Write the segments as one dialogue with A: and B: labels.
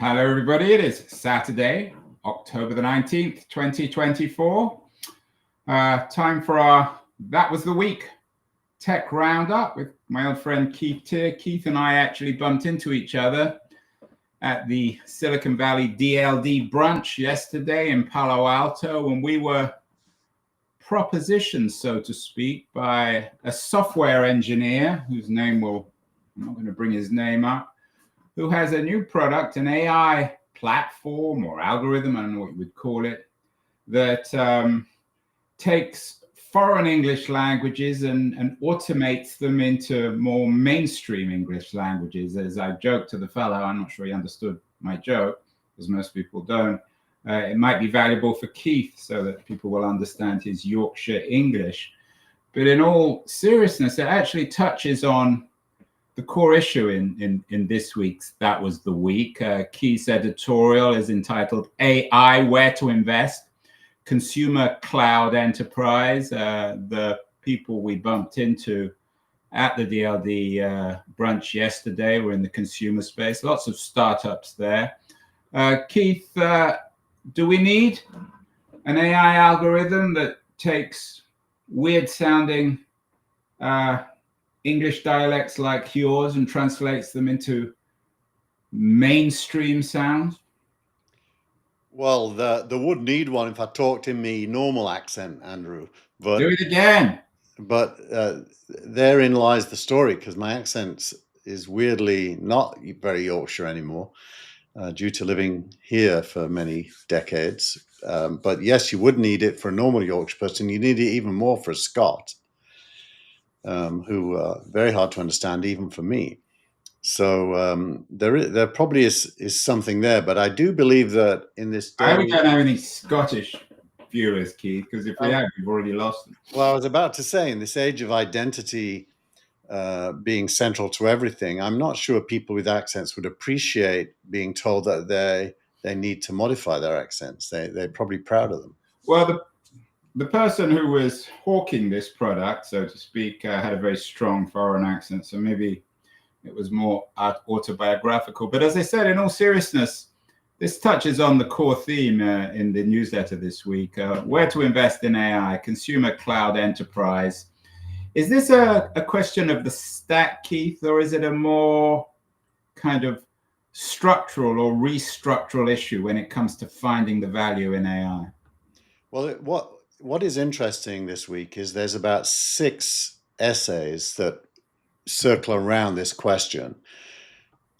A: Hello, everybody. It is Saturday, October the 19th, 2024. Time for our That Was the Week Tech Roundup with my old friend Keith Teare. Keith and I actually bumped into each other at the Silicon Valley DLD brunch yesterday in Palo Alto, and we were propositioned, so to speak, by a software engineer whose name I'm not going to bring his name up, who has a new product, an AI platform or algorithm, I don't know what you would call it, that takes foreign English languages and automates them into more mainstream English languages. As I joked to the fellow, I'm not sure he understood my joke, as most people don't. It might be valuable for Keith so that people will understand his Yorkshire English. But in all seriousness, it actually touches on the core issue in this week's That Was the Week. Keith's editorial is entitled AI, Where to Invest, Consumer Cloud Enterprise. The people we bumped into at the DLD brunch yesterday were in the consumer space, lots of startups there. Keith, do we need an AI algorithm that takes weird sounding English dialects like yours and translates them into mainstream sounds?
B: Well, there would need one if I talked in me normal accent, Andrew. But
A: Do it again.
B: But therein lies the story, because my accent is weirdly not very Yorkshire anymore, due to living here for many decades. But yes, you would need it for a normal Yorkshire person. You need it even more for a Scot, who are very hard to understand even for me. So there probably is something there, but I do believe that in this day,
A: I hope we don't have any Scottish viewers, Keith, because if we have, we've already lost them.
B: Well, I was about to say, in this age of identity being central to everything, I'm not sure people with accents would appreciate being told that they need to modify their accents. They're probably proud of them.
A: Well, the person who was hawking this product, so to speak, had a very strong foreign accent, so maybe it was more autobiographical. But as I said, in all seriousness, this touches on the core theme in the newsletter this week, where to invest in AI, consumer cloud enterprise. Is this a question of the stack, Keith, or is it a more kind of structural or restructural issue when it comes to finding the value in AI?
B: Well, what is interesting this week is there's about 6 essays that circle around this question.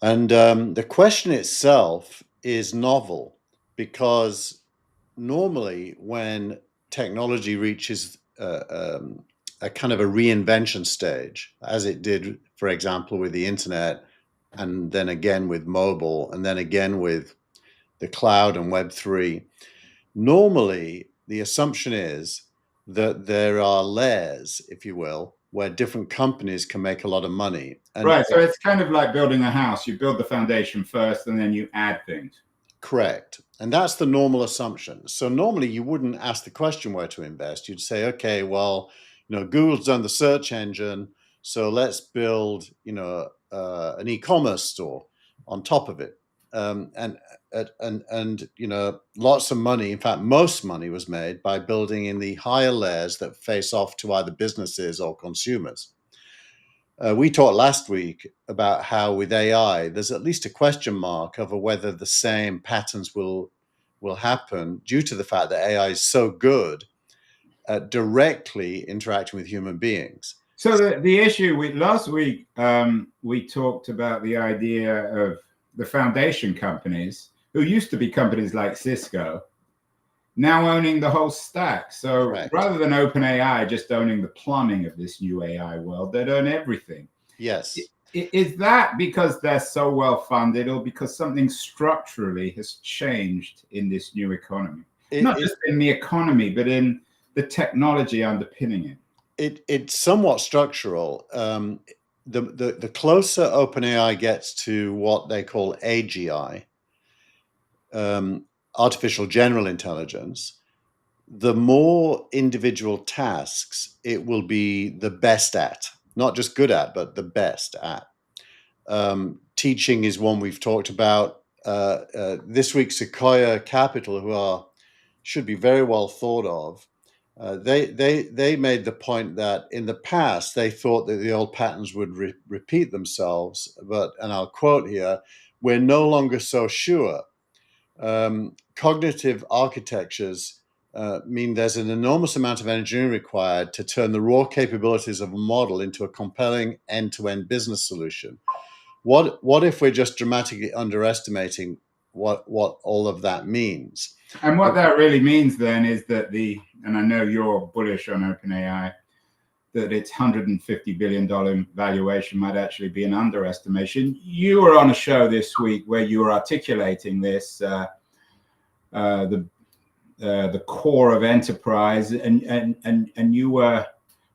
B: And the question itself is novel, because normally when technology reaches a kind of a reinvention stage, as it did, for example, with the internet, and then again with mobile, and then again with the cloud and Web3, normally the assumption is that there are layers, if you will, where different companies can make a lot of money.
A: Right, so it's kind of like building a house. You build the foundation first and then you add things.
B: Correct. And that's the normal assumption. So normally you wouldn't ask the question where to invest. You'd say, okay, well, Google's done the search engine, so let's build, an e-commerce store on top of it. And lots of money, in fact, most money was made by building in the higher layers that face off to either businesses or consumers. We talked last week about how with AI, there's at least a question mark over whether the same patterns will happen, due to the fact that AI is so good at directly interacting with human beings.
A: So the issue last week, we talked about the idea of the foundation companies, who used to be companies like Cisco, now owning the whole stack. So
B: Correct.
A: Rather than OpenAI just owning the plumbing of this new AI world, they'd own everything.
B: Yes.
A: Is that because they're so well funded, or because something structurally has changed in this new economy? Not just in the economy, but in the technology underpinning it.
B: It's somewhat structural. The closer OpenAI gets to what they call AGI, artificial general intelligence, the more individual tasks it will be the best at. Not just good at, but the best at. Teaching is one we've talked about. this week Sequoia Capital, who should be very well thought of, they made the point that in the past they thought that the old patterns would repeat themselves, but, and I'll quote here, "We're no longer so sure. Cognitive architectures mean there's an enormous amount of engineering required to turn the raw capabilities of a model into a compelling end-to-end business solution. What if we're just dramatically underestimating what all of that means?"
A: And what that really means then is that and I know you're bullish on OpenAI, that its $150 billion valuation might actually be an underestimation. You were on a show this week where you were articulating this, the core of enterprise, and you were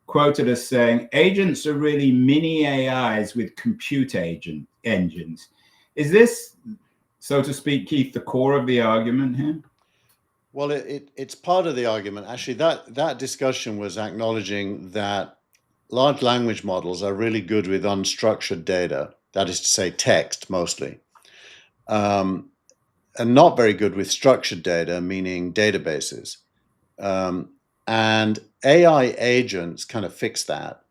A: quoted as saying, "Agents are really mini AIs with compute engines." Is this, so to speak, Keith, the core of the argument here?
B: Well, it's part of the argument. Actually, that discussion was acknowledging that large language models are really good with unstructured data, that is to say, text mostly, and not very good with structured data, meaning databases. And AI agents kind of fix that,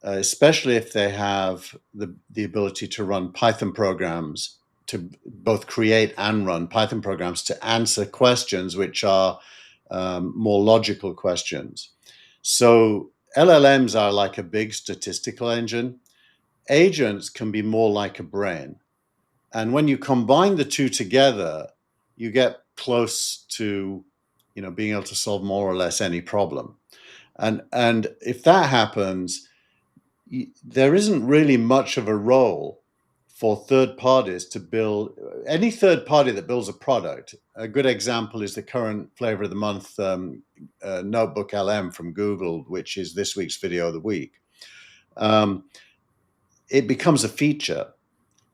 B: especially if they have the ability to run Python programs, to both create and run Python programs to answer questions which are more logical questions. So LLMs are like a big statistical engine. Agents can be more like a brain. And when you combine the two together, you get close to, being able to solve more or less any problem. And if that happens, there isn't really much of a role for third parties to build. Any third party that builds a product, a good example is the current flavor of the month Notebook LM from Google, which is this week's video of the week. It becomes a feature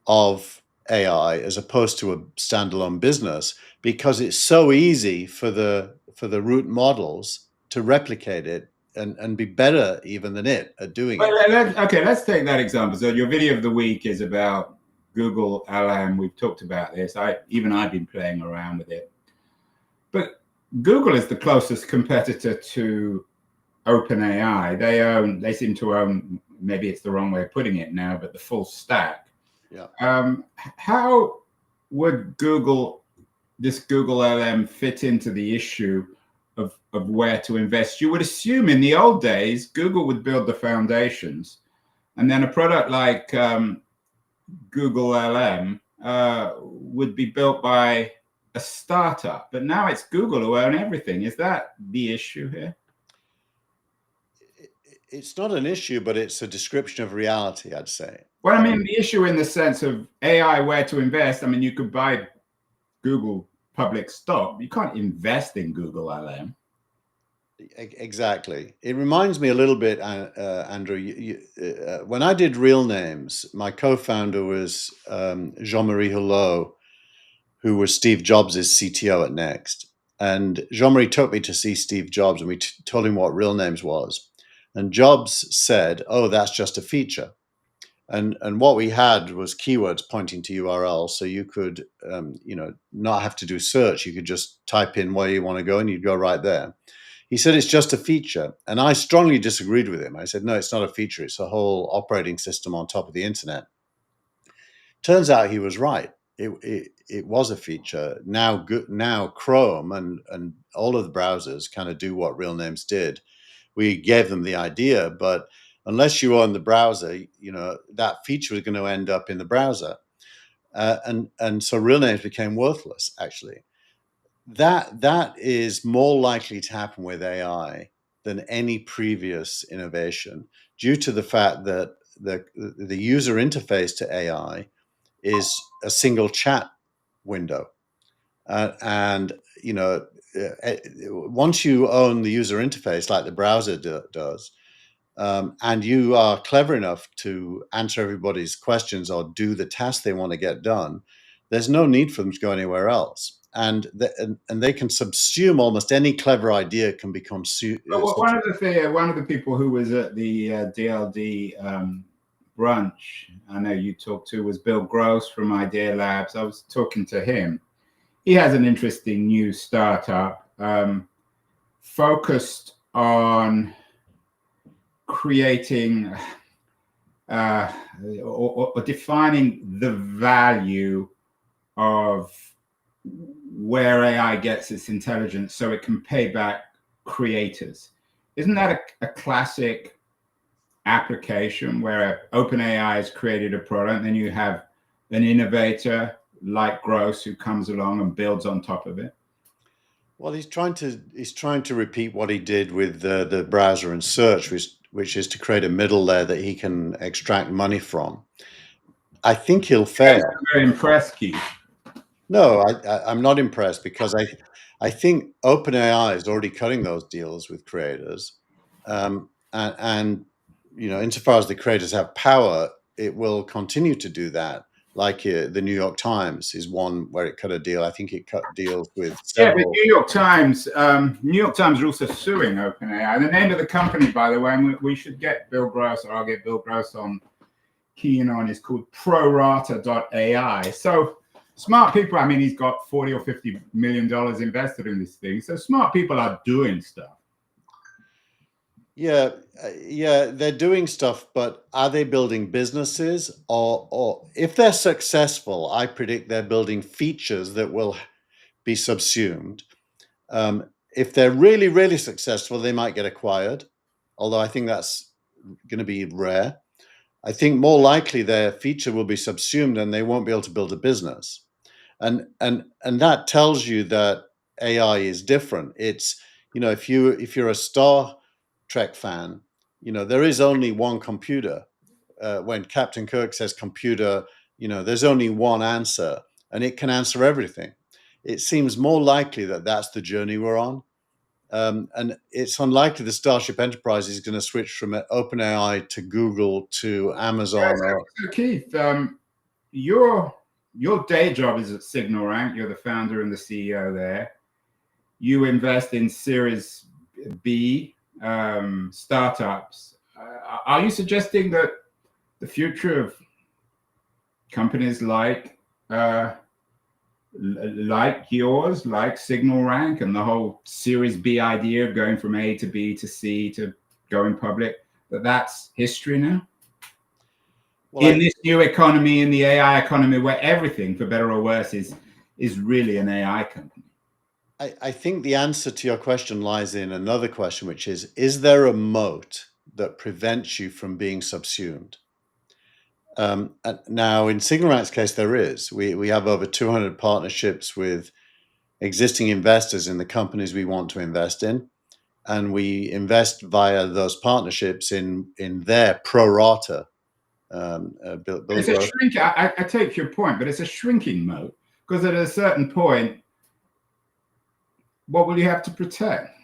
B: of AI as opposed to a standalone business, because it's so easy for the root models to replicate it and be better even than it at doing it.
A: Okay, let's take that example. So your video of the week is about Google LM. We've talked about this. I've been playing around with it. But Google is the closest competitor to OpenAI. They seem to own, maybe it's the wrong way of putting it now, but the full stack.
B: Yeah.
A: How would this Google LM fit into the issue of where to invest? You would assume in the old days, Google would build the foundations, and then a product like Google LM would be built by a startup. But now it's Google who own everything. Is that the issue here?
B: It's not an issue, but it's a description of reality, I'd say.
A: Well, I mean, the issue in the sense of AI, where to invest. I mean, you could buy Google public stock. You can't invest in Google LM.
B: Exactly. It reminds me a little bit, Andrew, when I did Real Names, my co-founder was Jean-Marie Hulot, who was Steve Jobs' CTO at Next. And Jean-Marie took me to see Steve Jobs, and we told him what Real Names was. And Jobs said, "Oh, that's just a feature." And what we had was keywords pointing to URLs, so you could, not have to do search. You could just type in where you want to go, and you'd go right there. He said it's just a feature, and I strongly disagreed with him. I said, no, it's not a feature. It's a whole operating system on top of the internet. Turns out he was right. It was a feature. Now Chrome and all of the browsers kind of do what Real Names did. We gave them the idea, but unless you own the browser, that feature was going to end up in the browser. And so Real Names became worthless, actually. That is more likely to happen with AI than any previous innovation, due to the fact that the user interface to AI is a single chat window. And once you own the user interface like the browser does, and you are clever enough to answer everybody's questions or do the task they want to get done, there's no need for them to go anywhere else. And they can subsume almost any clever idea can become.
A: One of the people who was at the DLD brunch, I know you talked to, was Bill Gross from Idea Labs. I was talking to him. He has an interesting new startup focused on creating or defining the value of where AI gets its intelligence so it can pay back creators. Isn't that a classic application where OpenAI has created a product and then you have an innovator like Gross who comes along and builds on top of it?
B: Well, he's trying to repeat what he did with the browser and search, which is to create a middle layer that he can extract money from. I think he'll fail.
A: I'm very impressed, Keith.
B: No, I'm not impressed because I think OpenAI is already cutting those deals with creators, and insofar as the creators have power, it will continue to do that. Like the New York Times is one where it cut a deal. I think it cut deals with several.
A: Yeah, but New York Times are also suing OpenAI. The name of the company, by the way, and we should get Bill Gross, or I'll get Bill Gross on keying on, is called prorata.ai. So smart people, I mean, he's got $40 or $50 million invested in this thing. So smart people are doing stuff.
B: Yeah, they're doing stuff, but are they building businesses? Or if they're successful, I predict they're building features that will be subsumed. If they're really, really successful, they might get acquired, although I think that's going to be rare. I think more likely their feature will be subsumed and they won't be able to build a business. And that tells you that AI is different. It's, if you're a Star Trek fan, there is only one computer. When Captain Kirk says computer, there's only one answer, and it can answer everything. It seems more likely that that's the journey we're on. And it's unlikely the Starship Enterprise is going to switch from OpenAI to Google to Amazon.
A: So Keith, your day job is at SignalRank. You're the founder and the CEO there. You invest in Series B startups. Are you suggesting that the future of companies like yours, like SignalRank, and the whole Series B idea of going from A to B to C to going public, that's history now? Well, in this new economy, in the AI economy, where everything, for better or worse, is really an AI company?
B: I think the answer to your question lies in another question, which is there a moat that prevents you from being subsumed? Now, in SignalRank's case, there is. We have over 200 partnerships with existing investors in the companies we want to invest in, and we invest via those partnerships in their pro rata.
A: It's a shrink. I take your point, but it's a shrinking moat, because at a certain point, what will you have to protect?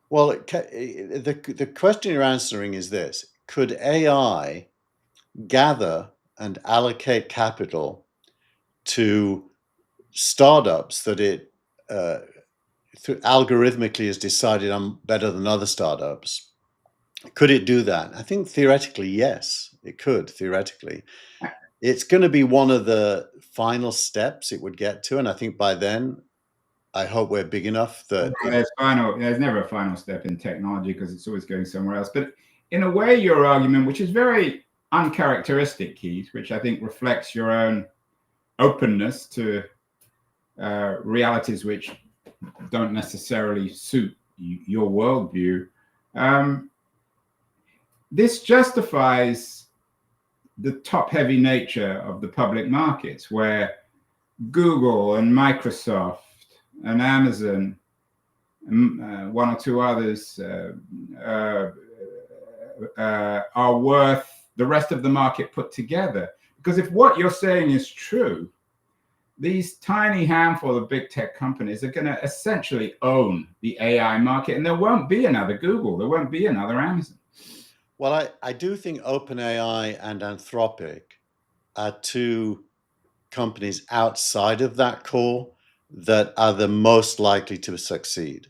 B: Well, the question you're answering is this: could AI gather and allocate capital to startups that it algorithmically has decided I'm better than other startups? Could it do that? I think theoretically, yes, it could. Theoretically, it's going to be one of the final steps it would get to, and I think by then, I hope we're big enough that
A: there's never a final step in technology because it's always going somewhere else. But in a way, your argument, which is very uncharacteristic, Keith, which I think reflects your own openness to realities which don't necessarily suit your worldview, this justifies the top-heavy nature of the public markets, where Google and Microsoft and Amazon, and one or two others are worth the rest of the market put together. Because if what you're saying is true, these tiny handful of big tech companies are going to essentially own the AI market, and there won't be another Google, there won't be another Amazon.
B: Well, I do think OpenAI and Anthropic are two companies outside of that core that are the most likely to succeed.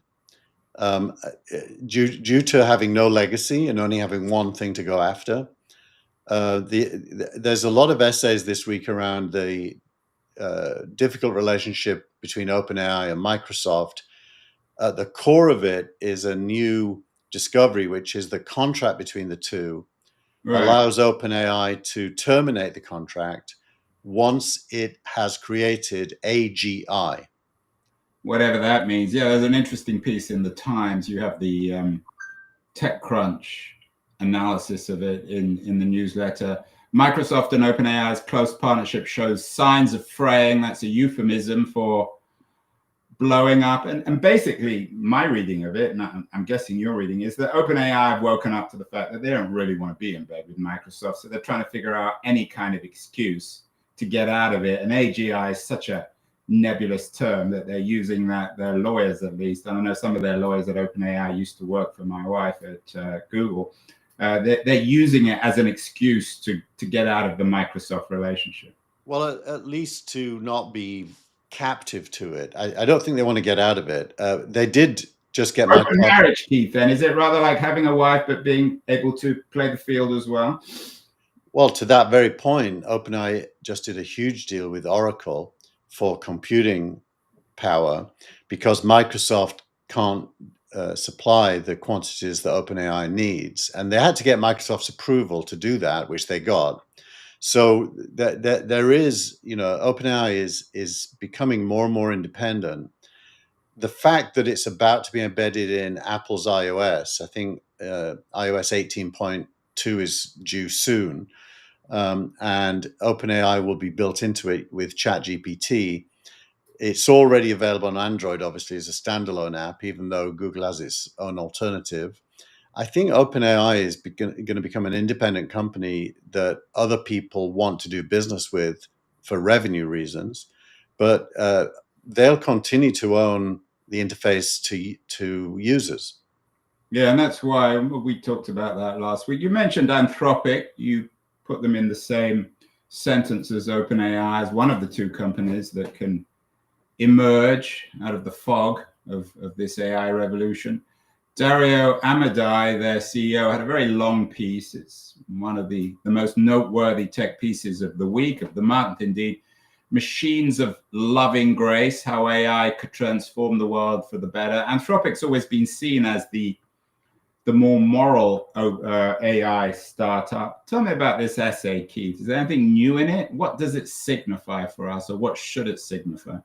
B: Due to having no legacy and only having one thing to go after, There's a lot of essays this week around the difficult relationship between OpenAI and Microsoft. At the core of it is a new discovery, which is the contract between the two allows OpenAI to terminate the contract once it has created AGI.
A: Whatever that means. Yeah, there's an interesting piece in the Times. You have the TechCrunch analysis of it in the newsletter. Microsoft and OpenAI's close partnership shows signs of fraying. That's a euphemism for blowing up. And basically, my reading of it, and I'm guessing your reading, is that OpenAI have woken up to the fact that they don't really want to be in bed with Microsoft. So they're trying to figure out any kind of excuse to get out of it. And AGI is such a nebulous term that they're using that, their lawyers at least. I don't know, some of their lawyers at OpenAI used to work for my wife at Google. They're using it as an excuse to get out of the Microsoft relationship.
B: Well, at least to not be captive to it. I don't think they want to get out of it. They did just get
A: open marriage, Keith. Then is it rather like having a wife but being able to play the field as well?
B: Well, to that very point, OpenAI just did a huge deal with Oracle for computing power because Microsoft can't supply the quantities that OpenAI needs, and they had to get Microsoft's approval to do that, which they got. So there is, OpenAI is becoming more and more independent. The fact that it's about to be embedded in Apple's iOS, I think iOS 18.2 is due soon, and OpenAI will be built into it with ChatGPT. It's already available on Android, obviously, as a standalone app, even though Google has its own alternative. I think OpenAI is going to become an independent company that other people want to do business with for revenue reasons, but they'll continue to own the interface to users.
A: Yeah, and that's why we talked about that last week. You mentioned Anthropic. You put them in the same sentence as OpenAI as one of the two companies that can emerge out of the fog of this AI revolution. Dario Amodei, their CEO, had a very long piece. It's one of the most noteworthy tech pieces of the week, of the month, indeed. Machines of loving grace, how AI could transform the world for the better. Anthropic's always been seen as the more moral AI startup. Tell me about this essay, Keith. Is there anything new in it? What does it signify for us, or what should it signify?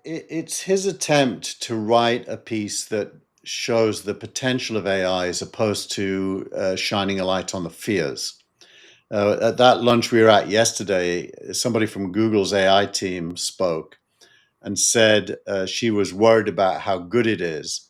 B: It's his attempt to write a piece that shows the potential of AI as opposed to shining a light on the fears. At that lunch we were at yesterday, somebody from Google's AI team spoke and said she was worried about how good it is.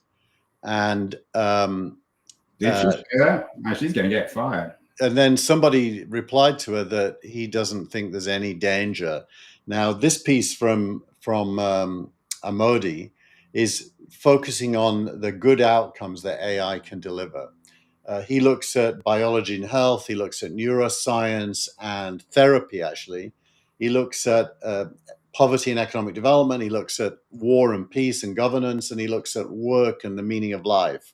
B: And
A: did she say that? Now she's going to get fired.
B: And then somebody replied to her that he doesn't think there's any danger. Now, this piece from Amodei is focusing on the good outcomes that AI can deliver. He looks at biology and health. He looks at neuroscience and therapy, actually. He looks at poverty and economic development. He looks at war and peace and governance. And he looks at work and the meaning of life.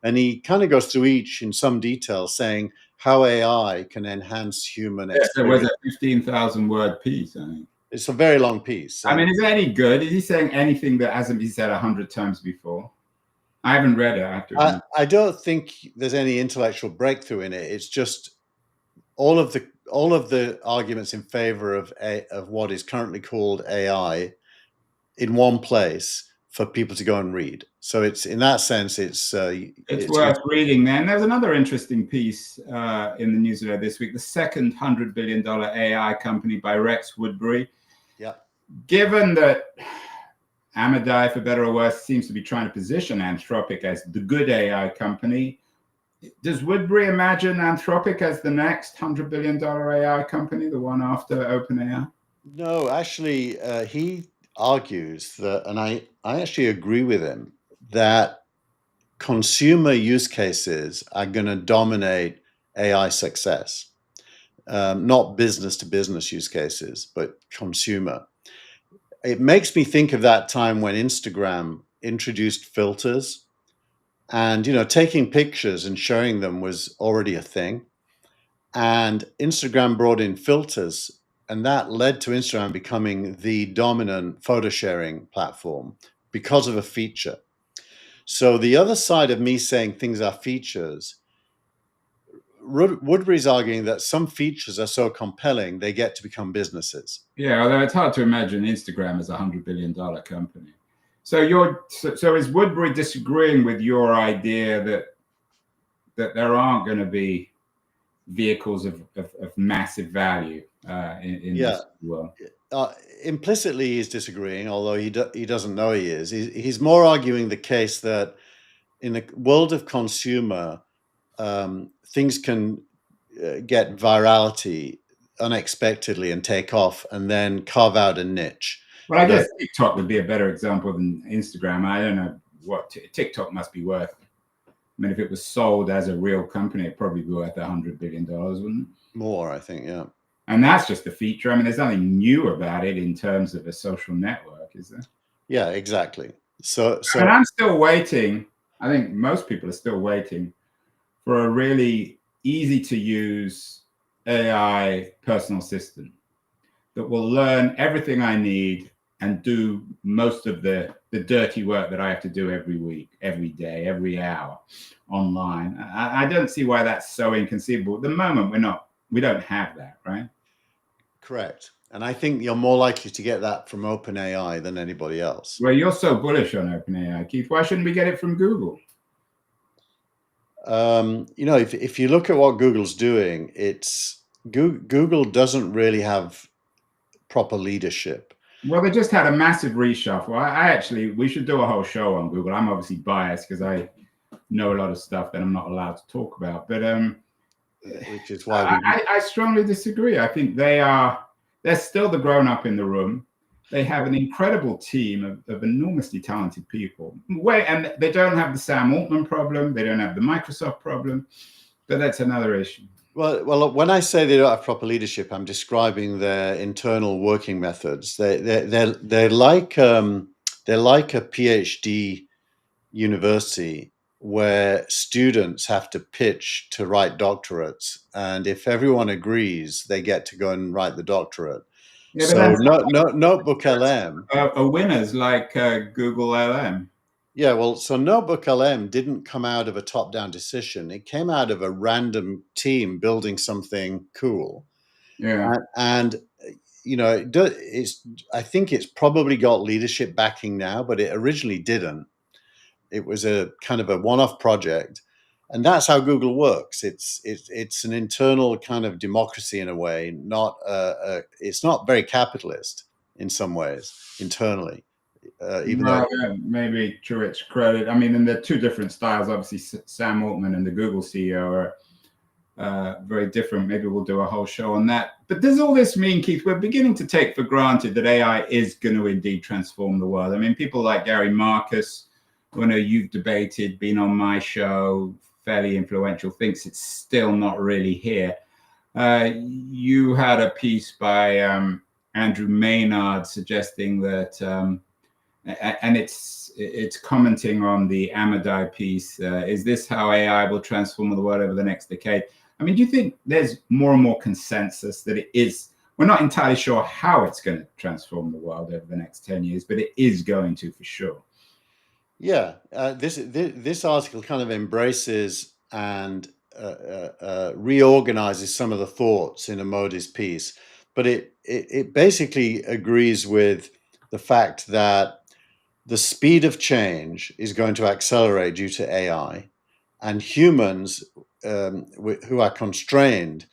B: And he kind of goes through each in some detail, saying how AI can enhance human experience.
A: There was a 15,000-word piece, I think.
B: It's a very long piece.
A: I mean, is it any good? Is he saying anything that hasn't been said 100 times before? I haven't read it.
B: I don't think there's any intellectual breakthrough in it. It's just all of the arguments in favor of what is currently called AI in one place for people to go and read. So it's, in that sense, it's
A: worth reading. Then there's another interesting piece in the newsletter this week. The second $100 billion AI company by Rex Woodbury.
B: Yeah.
A: Given that Amodei, for better or worse, seems to be trying to position Anthropic as the good AI company, does Woodbury imagine Anthropic as the next $100 billion AI company, the one after OpenAI?
B: No, actually, he argues that, and I actually agree with him, that consumer use cases are going to dominate AI success. Not business to business use cases, but consumer. It makes me think of that time when Instagram introduced filters, and taking pictures and showing them was already a thing. and Instagram brought in filters, and that led to Instagram becoming the dominant photo sharing platform because of a feature. So the other side of me saying things are features, Woodbury's arguing that some features are so compelling they get to become businesses.
A: Yeah, although it's hard to imagine Instagram as $100 billion company. So is Woodbury disagreeing with your idea that there aren't going to be vehicles of massive value in this world?
B: Implicitly, he's disagreeing, although he doesn't know he is. He's more arguing the case that in the world of consumer, things can get virality unexpectedly and take off, and then carve out a niche.
A: Well, I guess TikTok would be a better example than Instagram. I don't know what TikTok must be worth. I mean, if it was sold as a real company, it'd probably be worth $100 billion, wouldn't it?
B: More, I think, yeah.
A: And that's just a feature. I mean, there's nothing new about it in terms of a social network, is there?
B: Yeah, exactly. So
A: and I'm still waiting. I think most people are still waiting for a really easy to use AI personal assistant that will learn everything I need and do most of the dirty work that I have to do every week, every day, every hour online. I don't see why that's so inconceivable. At the moment, we don't have that, right?
B: Correct. And I think you're more likely to get that from OpenAI than anybody else.
A: Well, you're so bullish on OpenAI, Keith. Why shouldn't we get it from Google?
B: If you look at what Google's doing, Google doesn't really have proper leadership.
A: Well, they just had a massive reshuffle. We should do a whole show on Google. I'm obviously biased because I know a lot of stuff that I'm not allowed to talk about. But
B: which is why
A: I strongly disagree. I think they're still the grown-up in the room. They have an incredible team of enormously talented people. And they don't have the Sam Altman problem. They don't have the Microsoft problem. But that's another issue.
B: Well, when I say they don't have proper leadership, I'm describing their internal working methods. They're like a PhD university where students have to pitch to write doctorates, and if everyone agrees, they get to go and write the doctorate. Yeah, so Notebook LM
A: are winners like Google LM.
B: Yeah, well, so Notebook LM didn't come out of a top-down decision. It came out of a random team building something cool.
A: Yeah,
B: and I think it's probably got leadership backing now, but it originally didn't. It was a kind of a one-off project, and that's how Google works. It's an internal kind of democracy in a way. It's not very capitalist in some ways internally. Even though
A: maybe to its credit, I mean, and they're two different styles. Obviously, Sam Altman and the Google CEO are very different. Maybe we'll do a whole show on that. But does all this mean, Keith, we're beginning to take for granted that AI is going to indeed transform the world? I mean, people like Gary Marcus, who I know you've debated, been on my show, fairly influential, thinks it's still not really here. You had a piece by Andrew Maynard suggesting that. And it's commenting on the Amadai piece. Is this how AI will transform the world over the next decade? I mean, do you think there's more and more consensus that it is? We're not entirely sure how it's going to transform the world over the next 10 years, but it is going to for sure.
B: Yeah, this article kind of embraces and reorganizes some of the thoughts in Amodi's piece, but it basically agrees with the fact that the speed of change is going to accelerate due to AI, and humans who are constrained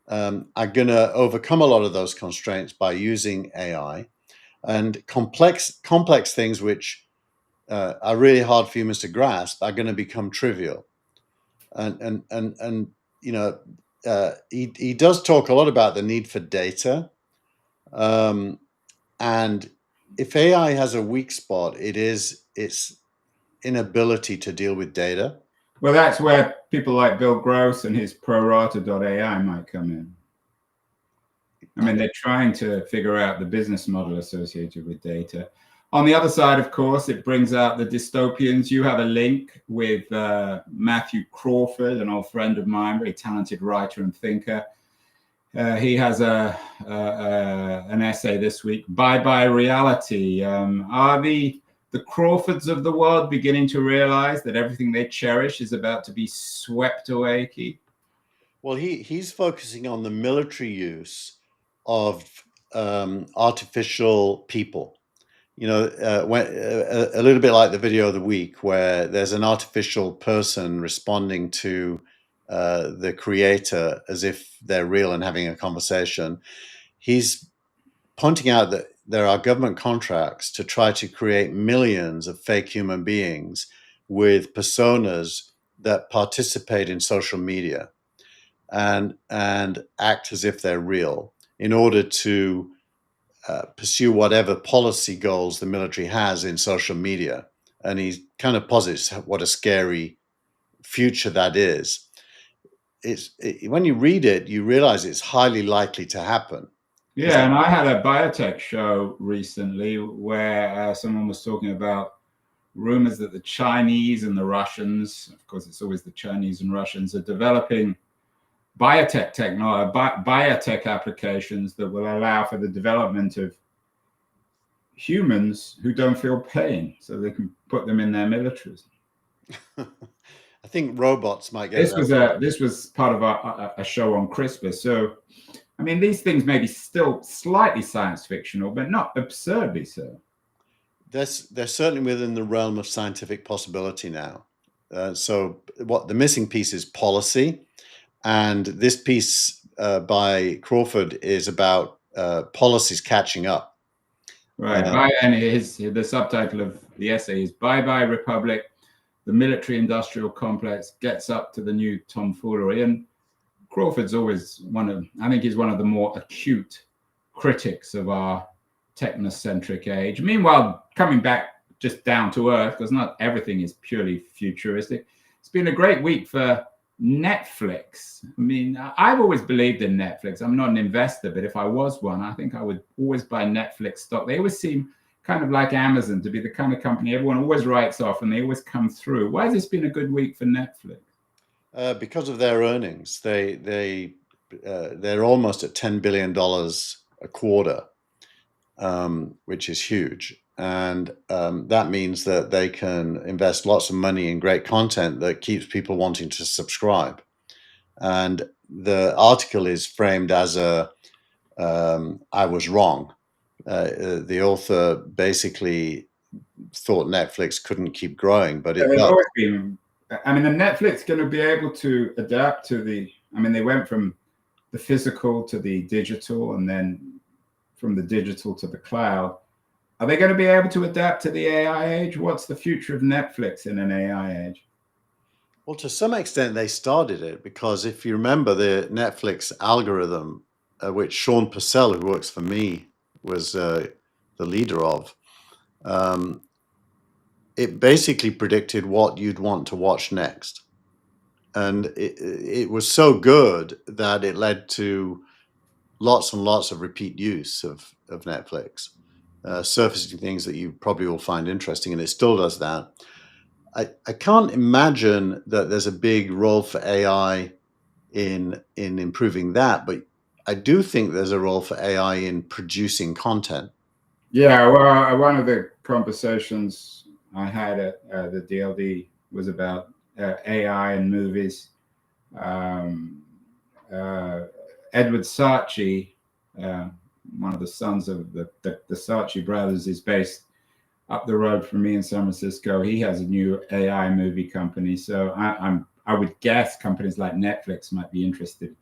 B: are going to overcome a lot of those constraints by using AI, and complex things which are really hard for humans to grasp are going to become trivial. And he does talk a lot about the need for data, and if AI has a weak spot, it's inability to deal with data.
A: Well, that's where people like Bill Gross and his prorata.ai might come in. I mean, they're trying to figure out the business model associated with data. On the other side, of course, it brings out the dystopians. You have a link with Matthew Crawford, an old friend of mine, very talented writer and thinker. He has an essay this week, Bye Bye Reality. Are the Crawfords of the world beginning to realize that everything they cherish is about to be swept away, Keith?
B: Well, he's focusing on the military use of artificial people. You know, a little bit like the video of the week, where there's an artificial person responding to the creator as if they're real and having a conversation. He's pointing out that there are government contracts to try to create millions of fake human beings with personas that participate in social media and act as if they're real in order to pursue whatever policy goals the military has in social media. And he kind of posits what a scary future that is. When you read it, you realize it's highly likely to happen.
A: Yeah, and I had a biotech show recently where someone was talking about rumors that the Chinese and the Russians, of course, it's always the Chinese and Russians, are developing biotech technology, biotech applications that will allow for the development of humans who don't feel pain, so they can put them in their militaries.
B: I think robots might get
A: this was part of a show on CRISPR. So, I mean, these things may be still slightly science fictional, but not absurdly so.
B: They're certainly within the realm of scientific possibility now. So what the missing piece is policy. And this piece by Crawford is about policies catching up.
A: Right. And the subtitle of the essay is Bye Bye Republic, the military industrial complex gets up to the new tomfoolery. And Crawford's always I think he's one of the more acute critics of our technocentric age. Meanwhile, coming back just down to earth, because not everything is purely futuristic. It's been a great week for Netflix. I mean, I've always believed in Netflix. I'm not an investor, but if I was one, I think I would always buy Netflix stock. They always seem kind of like Amazon to be the kind of company everyone always writes off, and they always come through. Why has this been a good week for Netflix?
B: Because of their earnings. They're almost at $10 billion a quarter, which is huge. And that means that they can invest lots of money in great content that keeps people wanting to subscribe. And the article is framed as I was wrong. The author basically thought Netflix couldn't keep growing, but it does.
A: Always been, I mean, are Netflix going to be able to adapt to they went from the physical to the digital, and then from the digital to the cloud. Are they going to be able to adapt to the AI age? What's the future of Netflix in an AI age?
B: Well, to some extent, they started it, because if you remember the Netflix algorithm, which Sean Purcell, who works for me, was the leader of, it basically predicted what you'd want to watch next. And it was so good that it led to lots and lots of repeat use of Netflix, surfacing things that you probably will find interesting, and it still does that. I can't imagine that there's a big role for AI in improving that, but I do think there's a role for AI in producing content.
A: Yeah, well, one of the conversations I had at the DLD was about AI and movies. Edward Saatchi, one of the sons of the Saatchi brothers, is based up the road from me in San Francisco. He has a new AI movie company. So I would guess companies like Netflix might be interested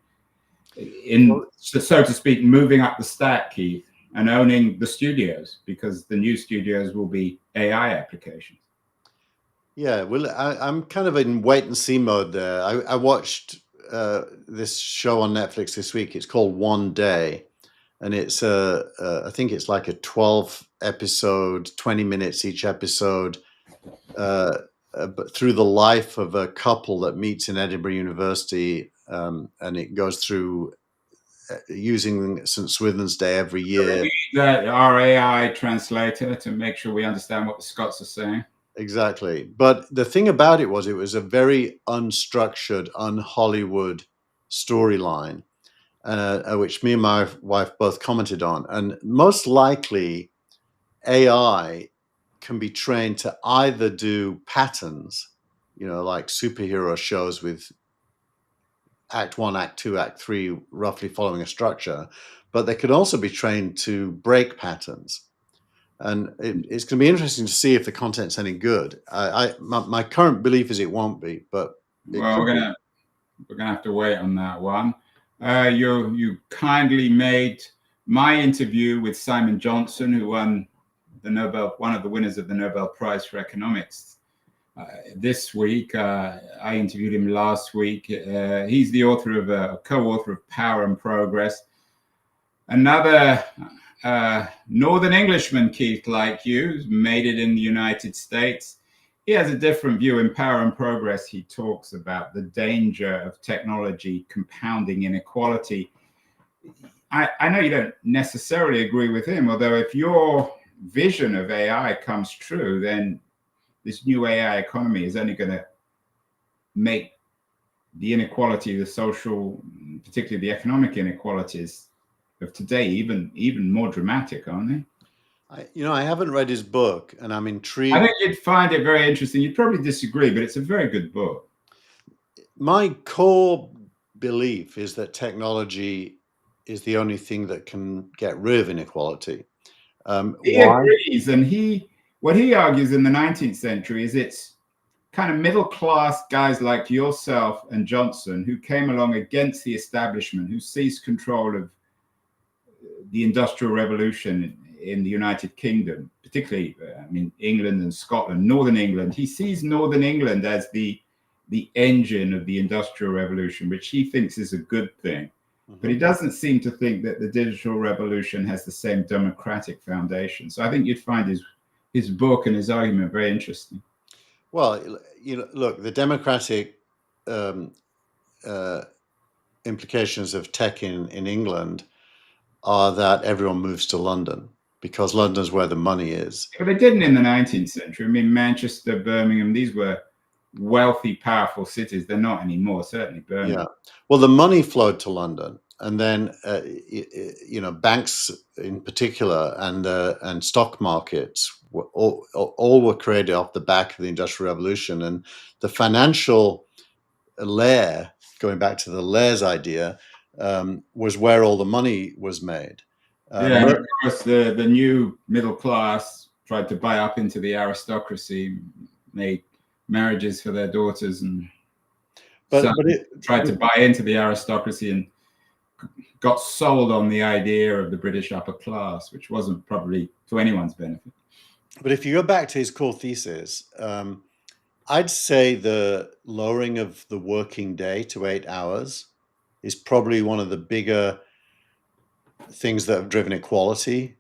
A: in, so to speak, moving up the stack, Keith, and owning the studios, because the new studios will be AI applications.
B: Yeah, well, I'm kind of in wait and see mode there. I watched this show on Netflix this week. It's called One Day, and it's I think it's like a 12 episode, 20 minutes each episode, but through the life of a couple that meets in Edinburgh University, and it goes through using St. Swithin's Day every year.
A: That our AI translator to make sure we understand what the Scots are saying.
B: Exactly. But the thing about it was a very unstructured, un-Hollywood storyline, which me and my wife both commented on. And most likely, AI can be trained to either do patterns, like superhero shows with act one, act two, act three, roughly following a structure, but they could also be trained to break patterns. And it's going to be interesting to see if the content's any good. My current belief is it won't be, but
A: well, we're gonna have to wait on that one. You kindly made my interview with Simon Johnson, who won one of the winners of the Nobel Prize for Economics this week. I interviewed him last week. He's the co-author of Power and Progress. Another Northern Englishman, Keith, like you, made it in the United States. He has a different view. In Power and Progress, he talks about the danger of technology compounding inequality. I know you don't necessarily agree with him, although if your vision of AI comes true, then this new AI economy is only going to make the inequality, the social, particularly the economic inequalities of today, even more dramatic, aren't they?
B: I haven't read his book, and I'm intrigued.
A: I think you'd find it very interesting. You'd probably disagree, but it's a very good book.
B: My core belief is that technology is the only thing that can get rid of inequality.
A: He agrees, and what he argues in the 19th century is it's kind of middle-class guys like yourself and Johnson who came along against the establishment, who seized control of the Industrial Revolution in the United Kingdom, particularly, England and Scotland, Northern England. He sees Northern England as the engine of the Industrial Revolution, which he thinks is a good thing. Mm-hmm. But he doesn't seem to think that the digital revolution has the same democratic foundation. So I think you'd find his book and his argument very interesting.
B: Well, look, the democratic implications of tech in England are that everyone moves to London because London's where the money is.
A: But they didn't in the 19th century. Manchester, Birmingham, these were wealthy, powerful cities. They're not anymore, certainly Birmingham.
B: Yeah. Well, the money flowed to London, and then banks in particular and stock markets were all were created off the back of the Industrial Revolution, and the financial layer, going back to the layers idea, was where all the money was made.
A: And of course, the new middle class tried to buy up into the aristocracy, made marriages for their daughters, and tried to buy into the aristocracy and got sold on the idea of the British upper class, which wasn't probably to anyone's benefit.
B: But if you go back to his core thesis, I'd say the lowering of the working day to 8 hours is probably one of the bigger things that have driven equality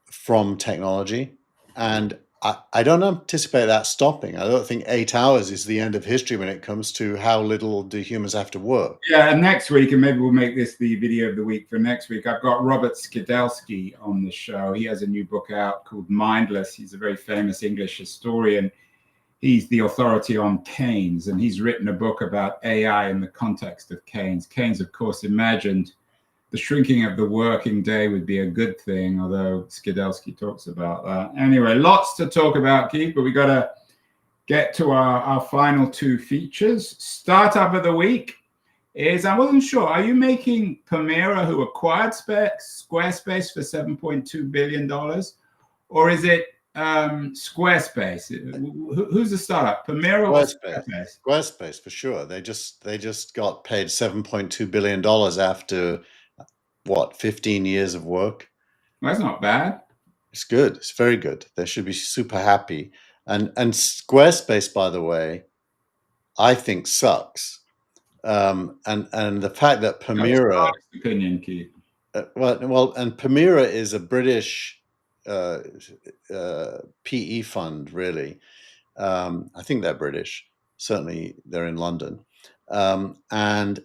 B: from technology. And I don't anticipate that stopping. I don't think 8 hours is the end of history when it comes to how little do humans have to work.
A: Yeah, and next week, and maybe we'll make this the video of the week for next week, I've got Robert Skidelsky on the show. He has a new book out called Mindless. He's a very famous English historian. He's the authority on Keynes, and he's written a book about AI in the context of Keynes. Keynes, of course, imagined the shrinking of the working day would be a good thing, although Skidelsky talks about that. Anyway, lots to talk about, Keith, but we got to get to our final two features. Startup of the week is, I wasn't sure, are you making Permira, who acquired Squarespace for $7.2 billion, or is it Squarespace? Who's the startup? Permira or Squarespace?
B: Squarespace, for sure. They just got paid $7.2 billion after 15 years of work.
A: Well, that's not bad.
B: It's good. It's very good. They should be super happy. And Squarespace, by the way, I think sucks. And the fact that Permira,
A: opinion, Keith.
B: And Permira is a British PE fund, really. I think they're British. Certainly, they're in London. And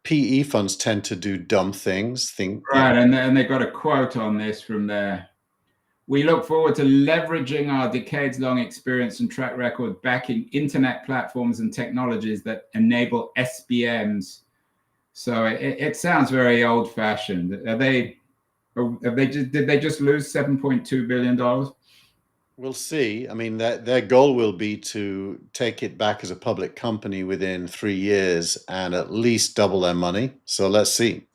B: PE funds tend to do dumb things.
A: Right, and they got a quote on this from there. We look forward to leveraging our decades-long experience and track record backing internet platforms and technologies that enable SBMs. So it sounds very old-fashioned. Did they just lose $7.2 billion?
B: We'll see. I mean, their goal will be to take it back as a public company within 3 years and at least double their money. So let's see.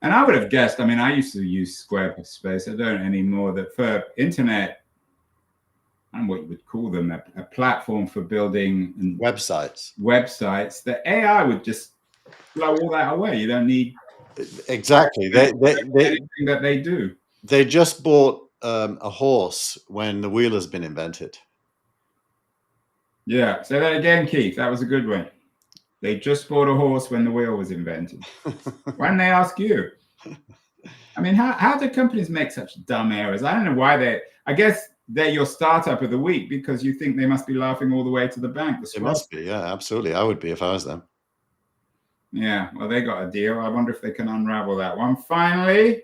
A: And I would have guessed, I mean, I used to use Squarespace, I don't anymore, that for internet, and what you would call them, a platform for building
B: websites,
A: the AI would just blow all that away. You don't need
B: exactly
A: anything that they do.
B: They just bought a horse when the wheel has been invented.
A: Yeah, say that again, Keith. That was a good one. They just bought a horse when the wheel was invented. Why didn't they ask you? I mean, how do companies make such dumb errors? I don't know why I guess they're your startup of the week because you think they must be laughing all the way to the bank.
B: It must be, yeah, absolutely. I would be if I was them.
A: Yeah, well, they got a deal. I wonder if they can unravel that one. Finally,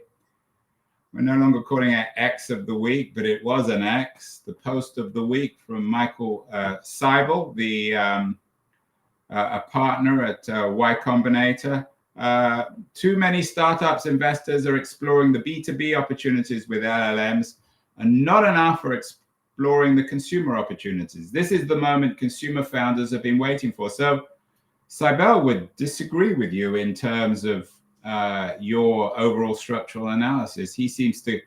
A: we're no longer calling it X of the week, but it was an X. The post of the week from Michael Seibel, a partner at Y Combinator. Too many startups investors are exploring the B2B opportunities with LLMs and not enough are exploring the consumer opportunities. This is the moment consumer founders have been waiting for. So Seibel would disagree with you in terms of your overall structural analysis. He seems to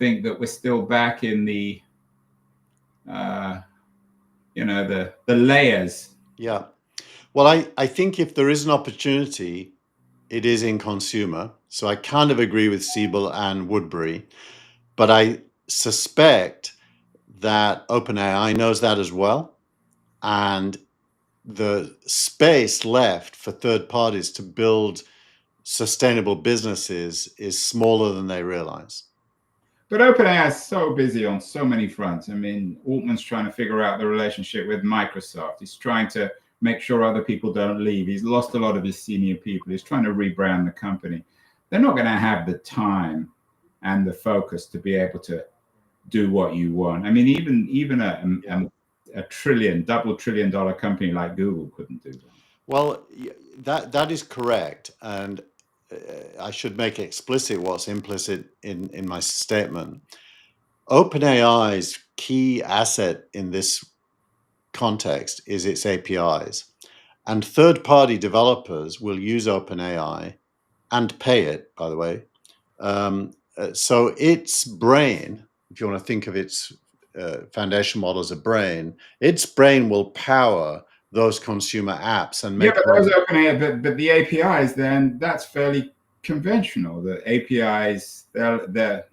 A: think that we're still back in the, the layers.
B: Yeah. Well, I think if there is an opportunity, it is in consumer. So I kind of agree with Seibel and Woodbury, but I suspect that OpenAI knows that as well. And the space left for third parties to build sustainable businesses is smaller than they realize.
A: But OpenAI is so busy on so many fronts. I mean, Altman's trying to figure out the relationship with Microsoft. He's trying to make sure other people don't leave. He's lost a lot of his senior people. He's trying to rebrand the company. They're not going to have the time and the focus to be able to do what you want. I mean, even a double trillion dollar company like Google couldn't do that.
B: Well, that is correct. And I should make explicit what's implicit in my statement. OpenAI's key asset in this context is its APIs, and third-party developers will use OpenAI and pay it, by the way. So its brain, if you want to think of its foundation model as a brain, its brain will power those consumer apps and make.
A: Yeah, but those OpenAI, but the APIs, then that's fairly conventional. The APIs, the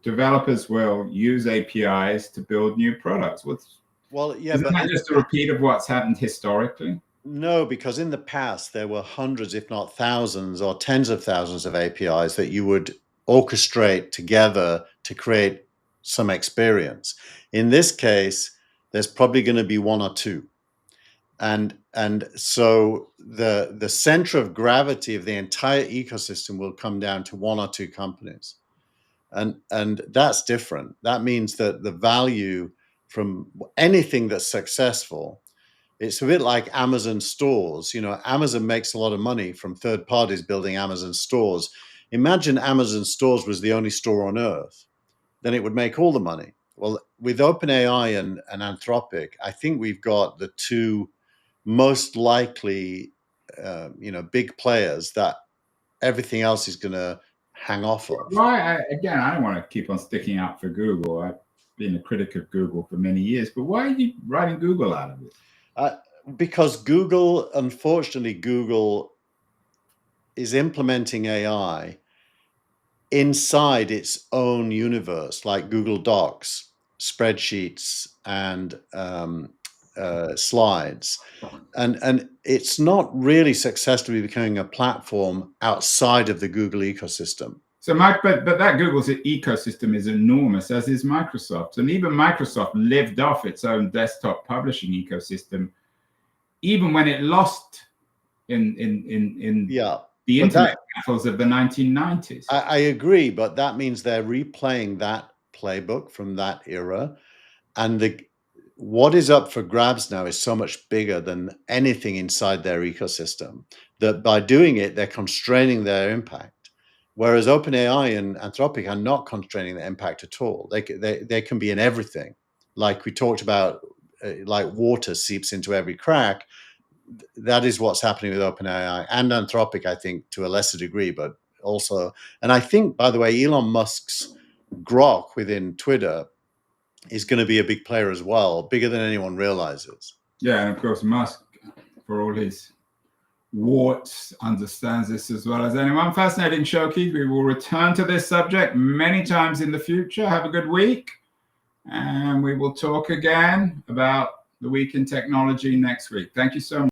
A: developers will use APIs to build new products.
B: Well, yeah,
A: isn't that just a repeat of what's happened historically?
B: No, because in the past there were hundreds, if not thousands or tens of thousands of APIs that you would orchestrate together to create some experience. In this case, there's probably going to be one or two. And so the center of gravity of the entire ecosystem will come down to one or two companies. And that's different. That means that the value from anything that's successful, it's a bit like Amazon stores. You know, Amazon makes a lot of money from third parties building Amazon stores. Imagine Amazon stores was the only store on earth, then it would make all the money. Well, with OpenAI and Anthropic, I think we've got the two most likely, big players that everything else is going to hang off of.
A: Why? Again, I don't want to keep on sticking out for Google. I've been a critic of Google for many years, but why are you writing Google out of it?
B: Because unfortunately, Google is implementing AI inside its own universe, like Google Docs, spreadsheets, and slides. And it's not really successfully becoming a platform outside of the Google ecosystem.
A: So, Mike, but that Google's ecosystem is enormous, as is Microsoft. And even Microsoft lived off its own desktop publishing ecosystem, even when it lost in
B: Yeah.
A: the
B: But
A: internet battles of the 1990s.
B: I agree, but that means they're replaying that playbook from that era. And what is up for grabs now is so much bigger than anything inside their ecosystem, that by doing it, they're constraining their impact. Whereas OpenAI and Anthropic are not constraining their impact at all. They can be in everything. Like we talked about, like water seeps into every crack. That is what's happening with OpenAI and Anthropic, I think, to a lesser degree, but also, and I think, by the way, Elon Musk's Grok within Twitter is going to be a big player as well, bigger than anyone realizes.
A: Yeah, and of course, Musk, for all his warts, understands this as well as anyone. Fascinating show, Keith. We will return to this subject many times in the future. Have a good week, and we will talk again about the week in technology next week. Thank you so much.